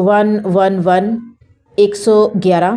111 111।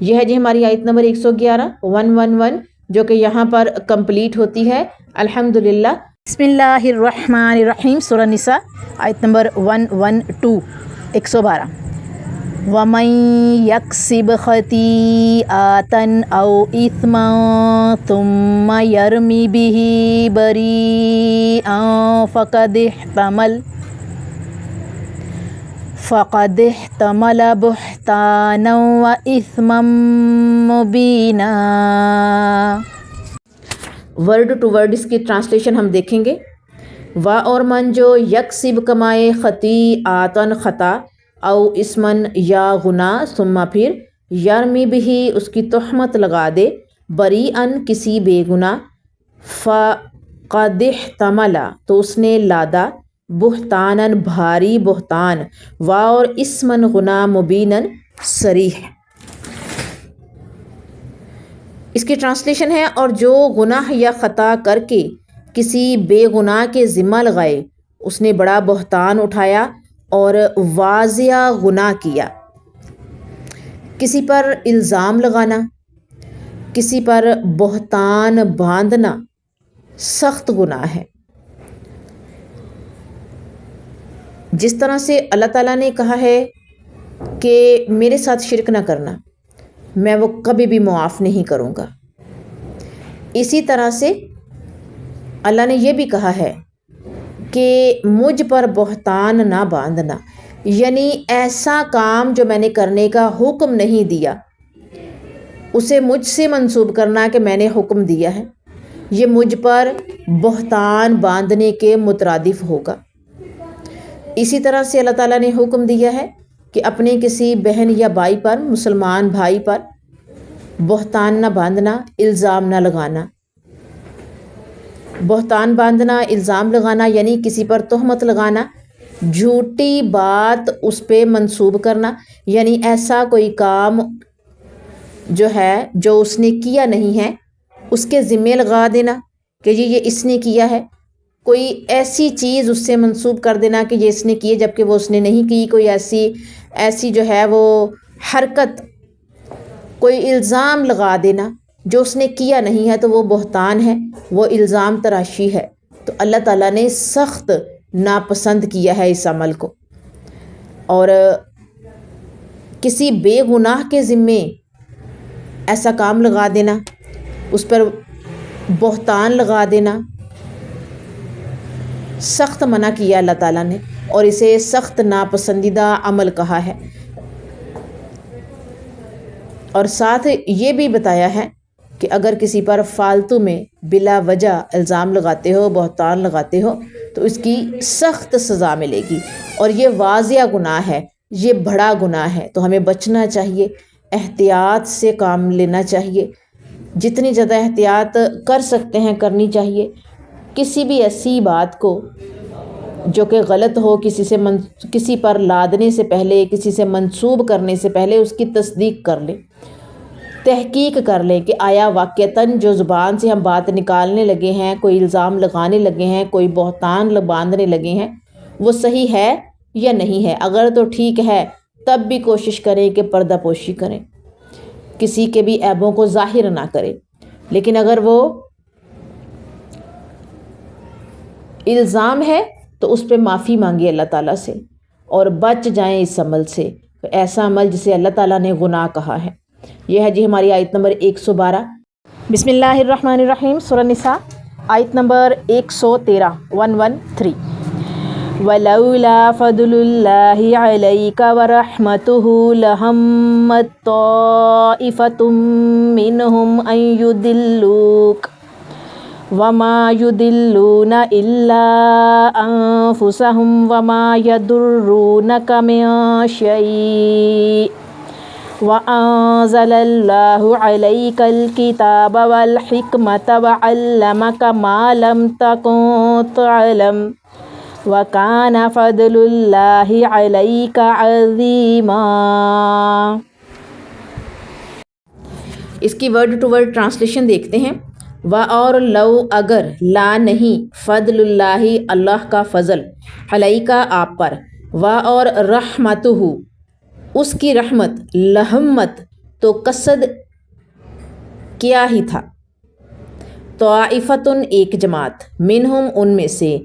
یہ ہے جی ہماری آیت نمبر 111 111 جو کہ یہاں پر کمپلیٹ ہوتی ہے الحمدللہ۔ بسم اللہ الرحمن الرحیم، سورہ نساء آیت نمبر 112 112۔ وَمَن يَكْسِبْ خَطِيئَةً أَوْ إِثْمًا ثُمَّ يَرْمِ بِهِ بَرِيئًا فَقَدِ احْتَمَلَ بُهْتَانًا وَإِثْمًا مُبِينًا۔ ورڈ ٹو ورڈ اس کی ٹرانسلیشن ہم دیکھیں گے۔ وا اور من جو یکسب کمائے خطیئاتن خطا او اسمن یا گناہ ثم پھر یرمی بھی اس کی تہمت لگا دے بریئن کسی بے گناہ فقد احتمل تو اس نے لادا بہتانن بھاری بہتان و اور اسمن گناہ مبینن صریح۔ اس کی ٹرانسلیشن ہے اور جو گناہ یا خطا کر کے کسی بے گناہ کے ذمہ لگائے اس نے بڑا بہتان اٹھایا اور واضح گناہ کیا۔ کسی پر الزام لگانا، کسی پر بہتان باندھنا سخت گناہ ہے۔ جس طرح سے اللہ تعالیٰ نے کہا ہے کہ میرے ساتھ شرک نہ کرنا، میں وہ کبھی بھی معاف نہیں کروں گا، اسی طرح سے اللہ نے یہ بھی کہا ہے کہ مجھ پر بہتان نہ باندھنا، یعنی ایسا کام جو میں نے کرنے کا حکم نہیں دیا اسے مجھ سے منسوب کرنا کہ میں نے حکم دیا ہے، یہ مجھ پر بہتان باندھنے کے مترادف ہوگا۔ اسی طرح سے اللہ تعالیٰ نے حکم دیا ہے کہ اپنے کسی بہن یا بھائی پر، مسلمان بھائی پر بہتان نہ باندھنا، الزام نہ لگانا۔ بہتان باندھنا، الزام لگانا یعنی کسی پر تہمت لگانا، جھوٹی بات اس پہ منسوب کرنا، یعنی ایسا کوئی کام جو ہے جو اس نے کیا نہیں ہے اس کے ذمے لگا دینا کہ یہ اس نے کیا ہے، کوئی ایسی چیز اس سے منسوب کر دینا کہ یہ اس نے کی ہے جبکہ وہ اس نے نہیں کی، کوئی ایسی جو ہے وہ حرکت، کوئی الزام لگا دینا جو اس نے کیا نہیں ہے تو وہ بہتان ہے، وہ الزام تراشی ہے۔ تو اللہ تعالیٰ نے سخت ناپسند کیا ہے اس عمل کو۔ اور کسی بے گناہ کے ذمے ایسا کام لگا دینا، اس پر بہتان لگا دینا، سخت منع کیا اللہ تعالیٰ نے اور اسے سخت ناپسندیدہ عمل کہا ہے۔ اور ساتھ یہ بھی بتایا ہے کہ اگر کسی پر فالتو میں بلا وجہ الزام لگاتے ہو، بہتان لگاتے ہو تو اس کی سخت سزا ملے گی، اور یہ واضح گناہ ہے، یہ بڑا گناہ ہے، تو ہمیں بچنا چاہیے، احتیاط سے کام لینا چاہیے، جتنی زیادہ احتیاط کر سکتے ہیں کرنی چاہیے۔ کسی بھی ایسی بات کو جو کہ غلط ہو کسی پر لادنے سے پہلے، کسی سے منسوب کرنے سے پہلے اس کی تصدیق کر لیں، تحقیق کر لیں کہ آیا واقعتاً جو زبان سے ہم بات نکالنے لگے ہیں، کوئی الزام لگانے لگے ہیں، کوئی بہتان باندھنے لگے ہیں، وہ صحیح ہے یا نہیں ہے۔ اگر تو ٹھیک ہے تب بھی کوشش کریں کہ پردہ پوشی کریں، کسی کے بھی عیبوں کو ظاہر نہ کریں، لیکن اگر وہ الزام ہے تو اس پہ معافی مانگے اللہ تعالیٰ سے اور بچ جائیں اس عمل سے، ایسا عمل جسے اللہ تعالیٰ نے گناہ کہا ہے۔ یہ ہے جی ہماری آیت نمبر 112۔ بسم اللہ الرحمن الرحیم، سورہ نساء آیت نمبر 113 113۔ وَلَوْلَا فَضْلُ اللَّهِ عَلَيْكَ وَرَحْمَتُهُ لَهَمَّتْ طَائِفَةٌ مِّنْهُمْ أَن يُضِلُّوكَ وَمَا يُضِلُّونَ إِلَّا أَنفُسَهُمْ وَمَا يَضُرُّونَكَ مِن شَيْءٍ وَأَنزَلَ اللَّهُ عَلَيْكَ الْكِتَابَ وَالْحِكْمَةَ وَعَلَّمَكَ مَا لَمْ تَكُن تَعْلَمُ وَكَانَ فَضْلُ اللَّهِ عَلَيْكَ عَظِيمًا۔ اس کی ورڈ ٹو ورڈ ٹرانسلیشن دیکھتے ہیں۔ و اور لو اگر، لا نہیں، فضل اللہ اللہ کا فضل، علیکہ آپ پر، و اور رحمتہ اس کی رحمت، لہمت تو قصد کیا ہی تھا. طائفتن ایک جماعت، منہم ان میں سے،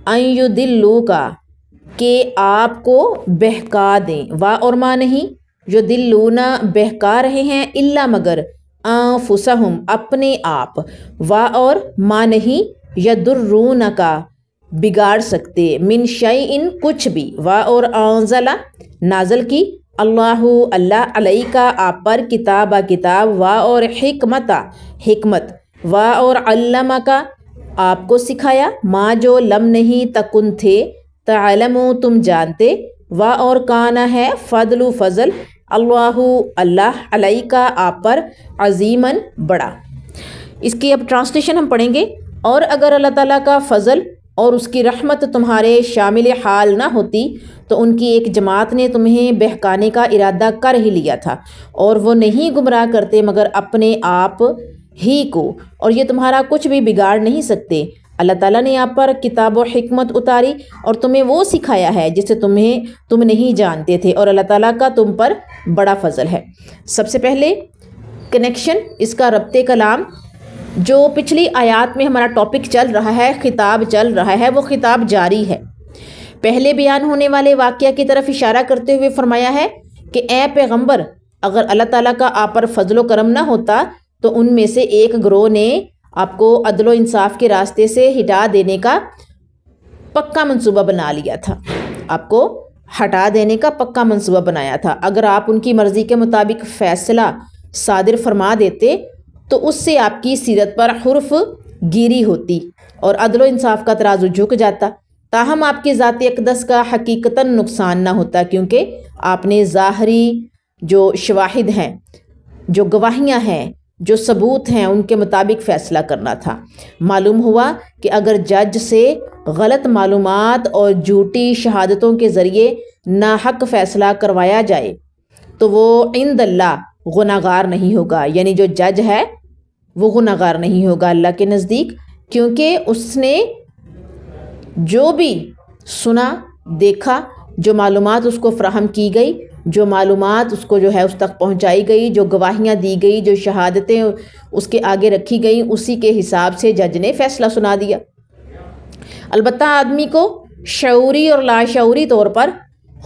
ان یضلوکا کہ آپ کو بہکا دیں، وا اور ما نہیں، یضلونا بہکا رہے ہیں، الا مگر، انفسہم اپنے آپ، وا اور ما نہیں، یضرونکا بگاڑ سکتے، من شیئن کچھ بھی، وا اور انزل نازل کی، اللہ اللہ علیکا آپ پر، کتابہ کتاب، وا اور حکمتا حکمت، وا اور علمکا آپ کو سکھایا، ما جو لم نہیں تکن تھے، تعلمو تم جانتے، وا اور کانا ہے، فضل فضل، اللہ اللہ علیکا آپ پر، عظیماً بڑا. اس کی اب ٹرانسلیشن ہم پڑھیں گے. اور اگر اللہ تعالیٰ کا فضل اور اس کی رحمت تمہارے شامل حال نہ ہوتی تو ان کی ایک جماعت نے تمہیں بہکانے کا ارادہ کر ہی لیا تھا، اور وہ نہیں گمراہ کرتے مگر اپنے آپ ہی کو، اور یہ تمہارا کچھ بھی بگاڑ نہیں سکتے. اللہ تعالیٰ نے آپ پر کتاب و حکمت اتاری اور تمہیں وہ سکھایا ہے جسے تم نہیں جانتے تھے، اور اللہ تعالیٰ کا تم پر بڑا فضل ہے. سب سے پہلے کنیکشن، اس کا ربط کلام، جو پچھلی آیات میں ہمارا ٹاپک چل رہا ہے، خطاب چل رہا ہے، وہ خطاب جاری ہے. پہلے بیان ہونے والے واقعہ کی طرف اشارہ کرتے ہوئے فرمایا ہے کہ اے پیغمبر، اگر اللہ تعالیٰ کا آپ پر فضل و کرم نہ ہوتا تو ان میں سے ایک گروہ نے آپ کو عدل و انصاف کے راستے سے ہٹا دینے کا پکا منصوبہ بنا لیا تھا، آپ کو ہٹا دینے کا پکا منصوبہ بنایا تھا. اگر آپ ان کی مرضی کے مطابق فیصلہ صادر فرما دیتے تو اس سے آپ کی سیرت پر حرف گیری ہوتی اور عدل و انصاف کا ترازو جھک جاتا. تاہم آپ کی ذات اقدس کا حقیقتاً نقصان نہ ہوتا، کیونکہ آپ نے ظاہری جو شواہد ہیں، جو گواہیاں ہیں، جو ثبوت ہیں، ان کے مطابق فیصلہ کرنا تھا. معلوم ہوا کہ اگر جج سے غلط معلومات اور جھوٹی شہادتوں کے ذریعے ناحق فیصلہ کروایا جائے تو وہ عند اللہ گنہگار نہیں ہوگا، یعنی جو جج ہے وہ گنہگار نہیں ہوگا اللہ کے نزدیک، کیونکہ اس نے جو بھی سنا، دیکھا، جو معلومات اس کو فراہم کی گئی، جو معلومات اس کو اس تک پہنچائی گئی، جو گواہیاں دی گئی، جو شہادتیں اس کے آگے رکھی گئیں، اسی کے حساب سے جج نے فیصلہ سنا دیا. البتہ آدمی کو شعوری اور لاشعوری طور پر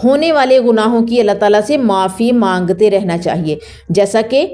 ہونے والے گناہوں کی اللہ تعالیٰ سے معافی مانگتے رہنا چاہیے، جیسا کہ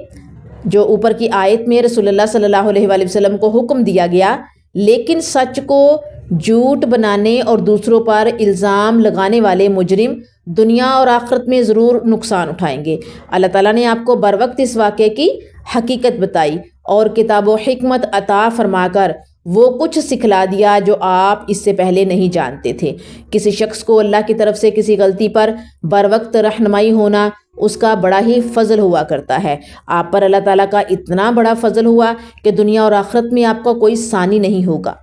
جو اوپر کی آیت میں رسول اللہ صلی اللہ علیہ وآلہ وسلم کو حکم دیا گیا. لیکن سچ کو جھوٹ بنانے اور دوسروں پر الزام لگانے والے مجرم دنیا اور آخرت میں ضرور نقصان اٹھائیں گے. اللہ تعالیٰ نے آپ کو بروقت اس واقعے کی حقیقت بتائی اور کتاب و حکمت عطا فرما کر وہ کچھ سکھلا دیا جو آپ اس سے پہلے نہیں جانتے تھے. کسی شخص کو اللہ کی طرف سے کسی غلطی پر بروقت رہنمائی ہونا اس کا بڑا ہی فضل ہوا کرتا ہے. آپ پر اللہ تعالیٰ کا اتنا بڑا فضل ہوا کہ دنیا اور آخرت میں آپ کا کوئی ثانی نہیں ہوگا.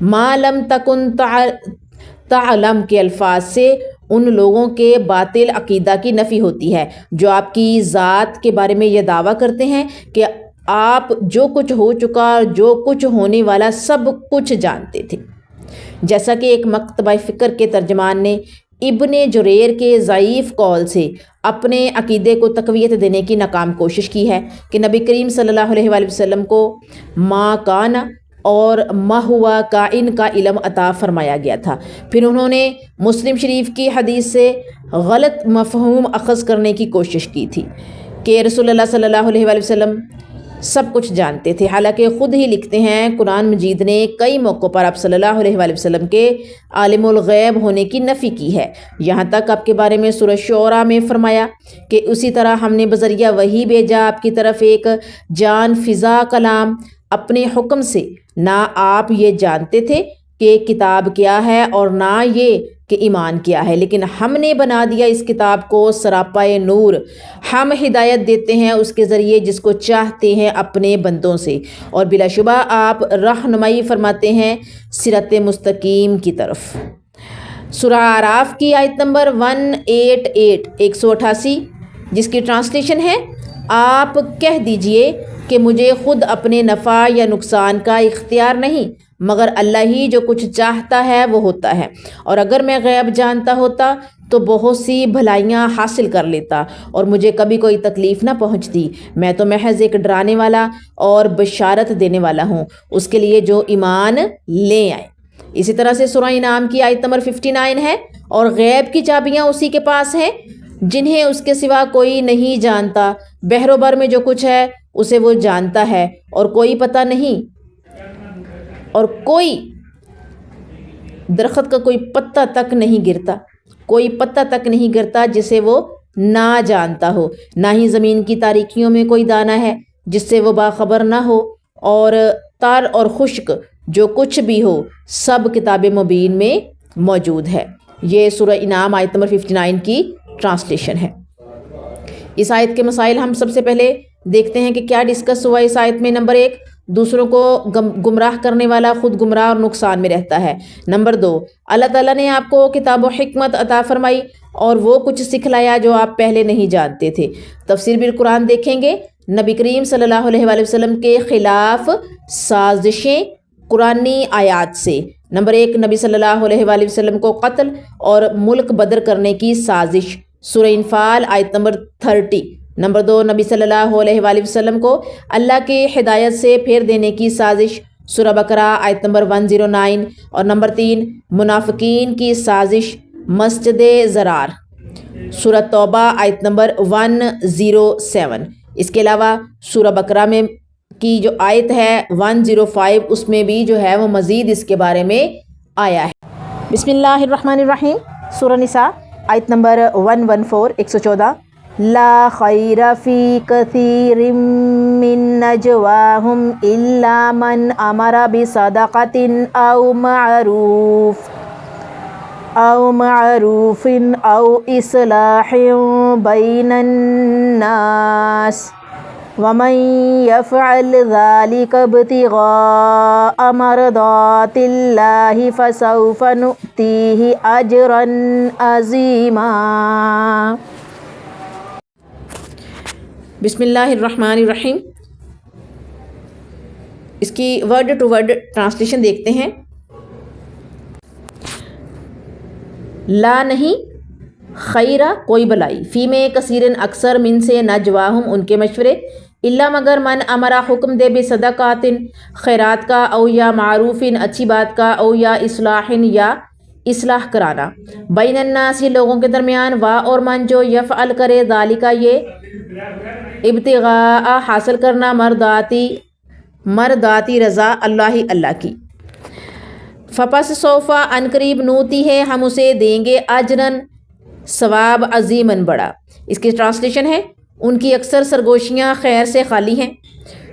ما لم تکن تعلم کے الفاظ سے ان لوگوں کے باطل عقیدہ کی نفی ہوتی ہے جو آپ کی ذات کے بارے میں یہ دعویٰ کرتے ہیں کہ آپ جو کچھ ہو چکا اور جو کچھ ہونے والا سب کچھ جانتے تھے. جیسا کہ ایک مکتبہ فکر کے ترجمان نے ابن جریر کے ضعیف قول سے اپنے عقیدے کو تقویت دینے کی ناکام کوشش کی ہے کہ نبی کریم صلی اللہ علیہ وآلہ وسلم کو ما کان اور ما ہوا کائن کا علم عطا فرمایا گیا تھا. پھر انہوں نے مسلم شریف کی حدیث سے غلط مفہوم اخذ کرنے کی کوشش کی تھی کہ رسول اللہ صلی اللہ علیہ وآلہ وسلم سب کچھ جانتے تھے، حالانکہ خود ہی لکھتے ہیں قرآن مجید نے کئی موقعوں پر آپ صلی اللہ علیہ وآلہ وسلم کے عالم الغیب ہونے کی نفی کی ہے. یہاں تک آپ کے بارے میں سورہ شعراء میں فرمایا کہ اسی طرح ہم نے بذریعہ وحی بھیجا آپ کی طرف ایک جان فضا کلام اپنے حکم سے، نہ آپ یہ جانتے تھے کہ کتاب کیا ہے اور نہ یہ کہ ایمان کیا ہے، لیکن ہم نے بنا دیا اس کتاب کو سراپائے نور. ہم ہدایت دیتے ہیں اس کے ذریعے جس کو چاہتے ہیں اپنے بندوں سے، اور بلا شبہ آپ رہنمائی فرماتے ہیں صراط مستقیم کی طرف. سورہ اعراف کی آیت نمبر 188 جس کی ٹرانسلیشن ہے، آپ کہہ دیجئے کہ مجھے خود اپنے نفع یا نقصان کا اختیار نہیں، مگر اللہ ہی جو کچھ چاہتا ہے وہ ہوتا ہے، اور اگر میں غیب جانتا ہوتا تو بہت سی بھلائیاں حاصل کر لیتا اور مجھے کبھی کوئی تکلیف نہ پہنچتی۔ میں تو محض ایک ڈرانے والا اور بشارت دینے والا ہوں اس کے لیے جو ایمان لے آئے۔ اسی طرح سے سورہ انعام کی آیت نمبر 59 ہے، اور غیب کی چابیاں اسی کے پاس ہیں جنہیں اس کے سوا کوئی نہیں جانتا۔ بحر و بر میں جو کچھ ہے اسے وہ جانتا ہے، اور کوئی پتہ نہیں، اور کوئی درخت کا کوئی پتا تک نہیں گرتا، کوئی پتا تک نہیں گرتا جسے وہ نہ جانتا ہو، نہ ہی زمین کی تاریکیوں میں کوئی دانہ ہے جس سے وہ باخبر نہ ہو، اور تر اور خشک جو کچھ بھی ہو سب کتاب مبین میں موجود ہے۔ یہ سورہ انعام آیت نمبر 59 کی ٹرانسلیشن ہے۔ اس آیت کے مسائل ہم سب سے پہلے دیکھتے ہیں کہ کیا ڈسکس ہوا اس آیت میں۔ نمبر 1، دوسروں کو گمراہ کرنے والا خود گمراہ اور نقصان میں رہتا ہے۔ نمبر 2، اللہ تعالیٰ نے آپ کو کتاب و حکمت عطا فرمائی اور وہ کچھ سکھلایا جو آپ پہلے نہیں جانتے تھے۔ تفسیر بالقرآن دیکھیں گے، نبی کریم صلی اللہ علیہ وآلہ وسلم کے خلاف سازشیں قرآنی آیات سے۔ نمبر 1، نبی صلی اللہ علیہ وآلہ وسلم کو قتل اور ملک بدر کرنے کی سازش، سورہ انفال آیت نمبر 30۔ نمبر 2، نبی صلی اللہ علیہ وآلہ وسلم کو اللہ کی ہدایت سے پھیر دینے کی سازش، سورہ بقرہ آیت نمبر 109۔ اور نمبر 3، منافقین کی سازش، مسجد ضرار، سورہ توبہ آیت نمبر 107۔ اس کے علاوہ سورہ بقرہ میں کی جو آیت ہے 105، اس میں بھی جو ہے وہ مزید اس کے بارے میں آیا ہے۔ بسم اللہ الرحمن الرحیم، سورہ نساء آیت نمبر 114، 114۔ لا خیر فی کثیر من نجواہم الا من امر بصدقۃ او معروف او اصلاح بین الناس ومن يفعل ذلك ابتغاء مرضات الله فسوف نؤتيه اجرا عظیما۔ بسم اللہ الرحمن الرحیم، اس کی ورڈ ٹو ورڈ ٹرانسلیشن دیکھتے ہیں۔ لا نہیں، خیرہ کوئی بلائی، فی میں کثیرن اکثر، من سے نجواہم ان کے مشورے، الا مگر، من امرا حکم دے، بصدقات خیرات کا، او یا معروفن اچھی بات کا، او یا اصلاحن یا اصلاح کرانا، بین الناس لوگوں کے درمیان، وا اور من جو، یفعل کرے، ذالکا یہ، ابتغاء حاصل کرنا، مرداتی رضا اللہ اللہ کی، فپس سوفا ان قریب، نوتی ہے ہم اسے دیں گے، اجرن ثواب، عظیمن بڑا۔ اس کی ٹرانسلیشن ہے، ان کی اکثر سرگوشیاں خیر سے خالی ہیں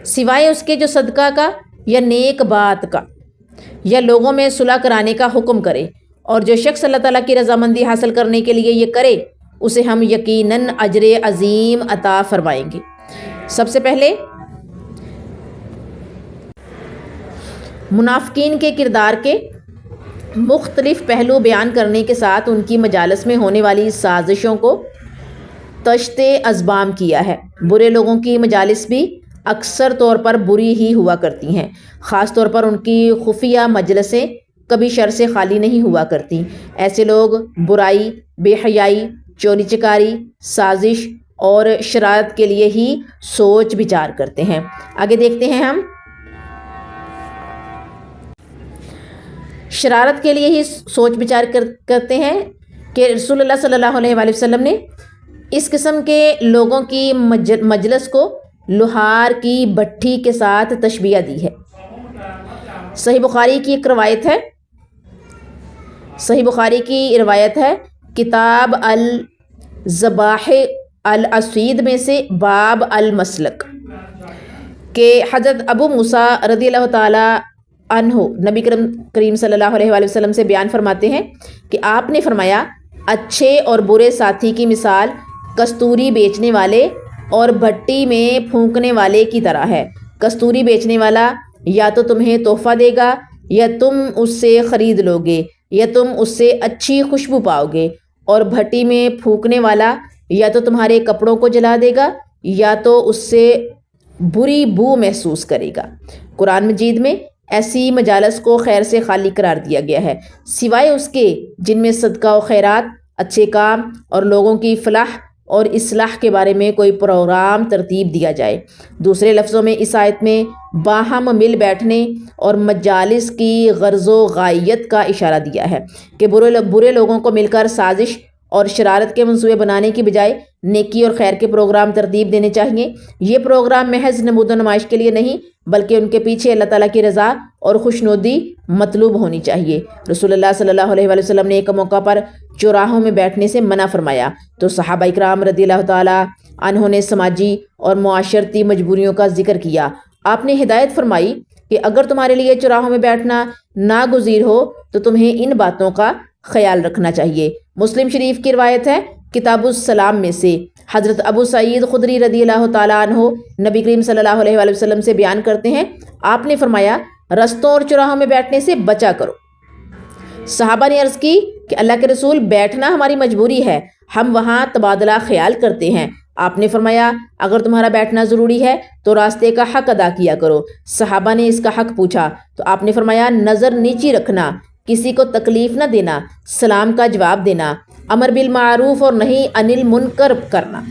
سوائے اس کے جو صدقہ کا یا نیک بات کا یا لوگوں میں صلح کرانے کا حکم کرے، اور جو شخص اللہ تعالیٰ کی رضامندی حاصل کرنے کے لیے یہ کرے اسے ہم یقیناً اجر عظیم عطا فرمائیں گے۔ سب سے پہلے منافقین کے کردار کے مختلف پہلو بیان کرنے کے ساتھ ان کی مجالس میں ہونے والی سازشوں کو تشت ازبام کیا ہے۔ برے لوگوں کی مجالس بھی اکثر طور پر بری ہی ہوا کرتی ہیں، خاص طور پر ان کی خفیہ مجلسیں کبھی شر سے خالی نہیں ہوا کرتی۔ ایسے لوگ برائی، بے حیائی، چوری چکاری، سازش اور شرارت کے لیے ہی سوچ بچار کرتے ہیں۔ آگے دیکھتے ہیں ہم، شرارت کے لیے ہی سوچ بچار کرتے ہیں کہ رسول اللہ صلی اللہ علیہ وآلہ وسلم نے اس قسم کے لوگوں کی مجلس کو لوہار کی بھٹی کے ساتھ تشبیہ دی ہے۔ صحیح بخاری کی ایک روایت ہے، صحیح بخاری کی روایت ہے کتاب الذبائح الاسید میں سے باب المسلک کہ حضرت ابو موسیٰ رضی اللہ تعالی عنہ نبی کریم صلی اللہ علیہ وآلہ وسلم سے بیان فرماتے ہیں کہ آپ نے فرمایا، اچھے اور برے ساتھی کی مثال کستوری بیچنے والے اور بھٹی میں پھونکنے والے کی طرح ہے۔ کستوری بیچنے والا یا تو تمہیں تحفہ دے گا یا تم اس سے خرید لو گے یا تم اس سے اچھی خوشبو پاؤ گے، اور بھٹی میں پھونکنے والا یا تو تمہارے کپڑوں کو جلا دے گا یا تو اس سے بری بو محسوس کرے گا۔ قرآن مجید میں ایسی مجالس کو خیر سے خالی قرار دیا گیا ہے، سوائے اس کے جن میں صدقہ و خیرات، اچھے کام اور لوگوں کی فلاح اور اصلاح کے بارے میں کوئی پروگرام ترتیب دیا جائے۔ دوسرے لفظوں میں اس آیت میں باہم مل بیٹھنے اور مجالس کی غرض و غائیت کا اشارہ دیا ہے کہ برے لوگوں کو مل کر سازش اور شرارت کے منصوبے بنانے کی بجائے نیکی اور خیر کے پروگرام ترتیب دینے چاہیے۔ یہ پروگرام محض نمود و نمائش کے لیے نہیں بلکہ ان کے پیچھے اللہ تعالیٰ کی رضا اور خوشنودی مطلوب ہونی چاہیے۔ رسول اللہ صلی اللہ علیہ وآلہ وسلم نے ایک موقع پر چوراہوں میں بیٹھنے سے منع فرمایا تو صحابہ اکرام رضی اللہ تعالیٰ عنہ نے سماجی اور معاشرتی مجبوریوں کا ذکر کیا۔ آپ نے ہدایت فرمائی کہ اگر تمہارے لیے چوراہوں میں بیٹھنا ناگزیر ہو تو تمہیں ان باتوں کا خیال رکھنا چاہیے۔ مسلم شریف کی روایت ہے کتاب السلام میں سے حضرت ابو سعید خدری رضی اللہ تعالیٰ عنہ نبی کریم صلی اللہ علیہ وآلہ وسلم سے بیان کرتے ہیں، آپ نے فرمایا رستوں اور چوراہوں میں بیٹھنے سے بچا کرو۔ صحابہ نے عرض کی کہ اللہ کے رسول بیٹھنا ہماری مجبوری ہے، ہم وہاں تبادلہ خیال کرتے ہیں۔ آپ نے فرمایا اگر تمہارا بیٹھنا ضروری ہے تو راستے کا حق ادا کیا کرو۔ صحابہ نے اس کا حق پوچھا تو آپ نے فرمایا نظر نیچی رکھنا، کسی کو تکلیف نہ دینا، سلام کا جواب دینا، امر بالمعروف اور نہی عن المنکر کرنا۔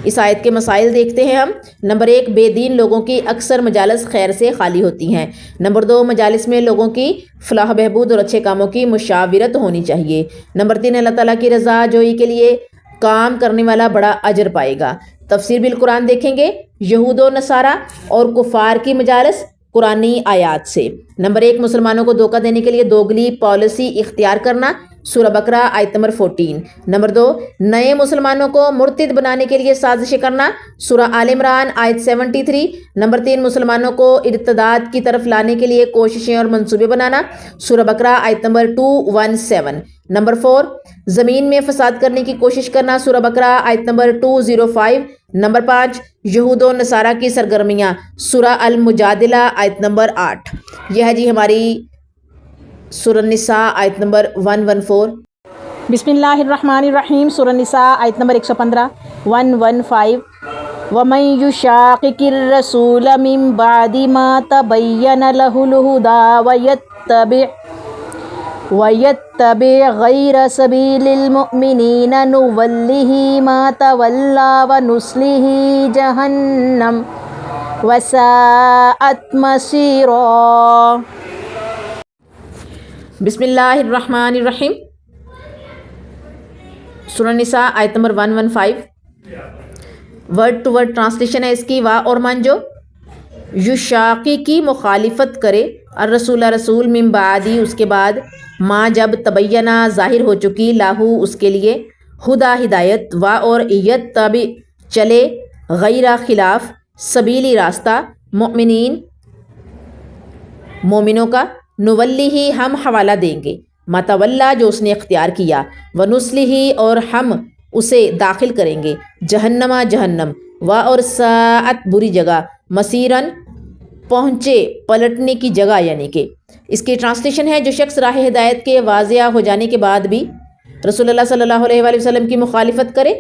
اس آیت کے مسائل دیکھتے ہیں ہم۔ نمبر 1، بے دین لوگوں کی اکثر مجالس خیر سے خالی ہوتی ہیں۔ نمبر 2، مجالس میں لوگوں کی فلاح بہبود اور اچھے کاموں کی مشاورت ہونی چاہیے۔ نمبر 3، اللہ تعالیٰ کی رضا جوئی کے لیے کام کرنے والا بڑا اجر پائے گا۔ تفسیر بالقرآن دیکھیں گے یہود و نصارہ اور کفار کی مجالس قرآنی آیات سے۔ نمبر 1، مسلمانوں کو دھوکہ دینے کے لیے دوگلی پالیسی اختیار کرنا، سورہ بقرہ آیت نمبر 14۔ نمبر 2، نئے مسلمانوں کو مرتد بنانے کے لیے سازشیں کرنا، سورہ آل عمران آیت 73۔ نمبر 3، مسلمانوں کو ارتداد کی طرف لانے کے لیے کوششیں اور منصوبے بنانا، سورہ بقرہ آیت نمبر 217۔ نمبر 4، زمین میں فساد کرنے کی کوشش کرنا، سورہ بقرہ آیت نمبر 205۔ نمبر 5، یہود و نصارہ کی سرگرمیاں، سورہ المجادلہ آیت نمبر 8۔ یہ ہے جی ہماری سورہ النساء آیت نمبر 114۔ بسم اللہ الرحمن الرحیم۔ سورہ النساء آیت نمبر 115 115۔ وَمَن يُشَاقِقِ الرَّسُولَ مِن بَعْدِ مَا تَبَيَّنَ لَهُ الْهُدَىٰ وَيَتَّبِعْ غَيْرَ سَبِيلِ الْمُؤْمِنِينَ نُوَلِّهِ مَا تَوَلَّىٰ وَنُصْلِهِ جَهَنَّمَ وَسَاءَتْ مَصِيرًا۔ بسم اللہ الرحمن الرحیم۔ سورہ النساء آیت نمبر 115۔ ورڈ ٹو ورڈ ٹرانسلیشن ہے اس کی۔ وا اور من جو یشاقی کی مخالفت کرے، الرسول رسول، من بعدی اس کے بعد، ماں جب، تبینہ ظاہر ہو چکی، لاہو اس کے لیے، ہدا ہدایت، وا اور یتبع چلے، غیرہ خلاف، سبیلی راستہ، مؤمنین مومنوں کا، نولی ہم حوالہ دیں گے، متولا جو اس نے اختیار کیا، ونسلہ اور ہم اسے داخل کریں گے، جہنما جہنم، وا اور ساعت بری جگہ، مسیرن پہنچے پلٹنے کی جگہ، یعنی کہ اس کی ٹرانسلیشن ہے جو شخص راہ ہدایت کے واضح ہو جانے کے بعد بھی رسول اللہ صلی اللہ علیہ وآلہ وسلم کی مخالفت کرے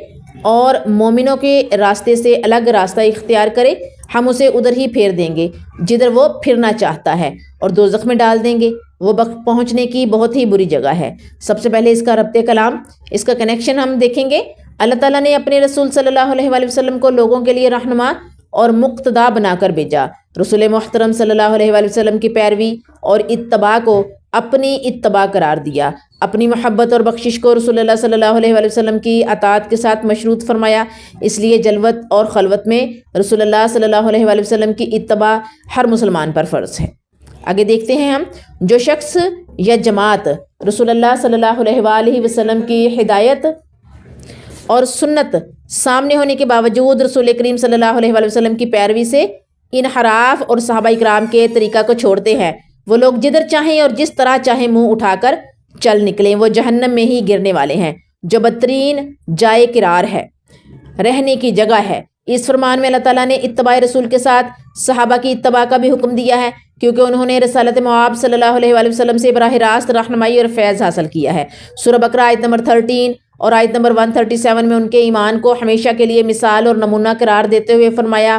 اور مومنوں کے راستے سے الگ راستہ اختیار کرے، ہم اسے ادھر ہی پھیر دیں گے جدھر وہ پھرنا چاہتا ہے اور دوزخ میں ڈال دیں گے، وہ پہنچنے کی بہت ہی بری جگہ ہے۔ سب سے پہلے اس کا ربط کلام، اس کا کنیکشن ہم دیکھیں گے۔ اللہ تعالیٰ نے اپنے رسول صلی اللہ علیہ وآلہ وسلم کو لوگوں کے لیے رہنما اور مقتدا بنا کر بھیجا۔ رسول محترم صلی اللہ علیہ وآلہ وسلم کی پیروی اور اتباع کو اپنی اتباع قرار دیا، اپنی محبت اور بخشش کو رسول اللہ صلی اللہ علیہ وآلہ وسلم کی اطاعت کے ساتھ مشروط فرمایا۔ اس لیے جلوت اور خلوت میں رسول اللہ صلی اللہ علیہ وآلہ وسلم کی اتباع ہر مسلمان پر فرض ہے۔ آگے دیکھتے ہیں ہم، جو شخص یا جماعت رسول اللہ صلی اللہ علیہ وآلہ وسلم کی ہدایت اور سنت سامنے ہونے کے باوجود رسول کریم صلی اللہ علیہ وآلہ وسلم کی پیروی سے انحراف اور صحابہ اکرام کے طریقہ کو چھوڑتے ہیں، وہ لوگ جدھر چاہیں اور جس طرح چاہیں منہ اٹھا کر چل نکلیں، وہ جہنم میں ہی گرنے والے ہیں جو بدترین جائے قرار ہے، رہنے کی جگہ ہے۔ اس فرمان میں اللہ تعالیٰ نے اتباع رسول کے ساتھ صحابہ کی اتباع کا بھی حکم دیا ہے، کیونکہ انہوں نے رسالت مآب صلی اللہ علیہ وآلہ وسلم سے براہ راست رہنمائی اور فیض حاصل کیا ہے۔ سورہ بقرہ آیت نمبر 13 اور آیت نمبر 137 میں ان کے ایمان کو ہمیشہ کے لیے مثال اور نمونہ قرار دیتے ہوئے فرمایا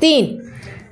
3,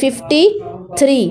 53।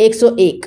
101।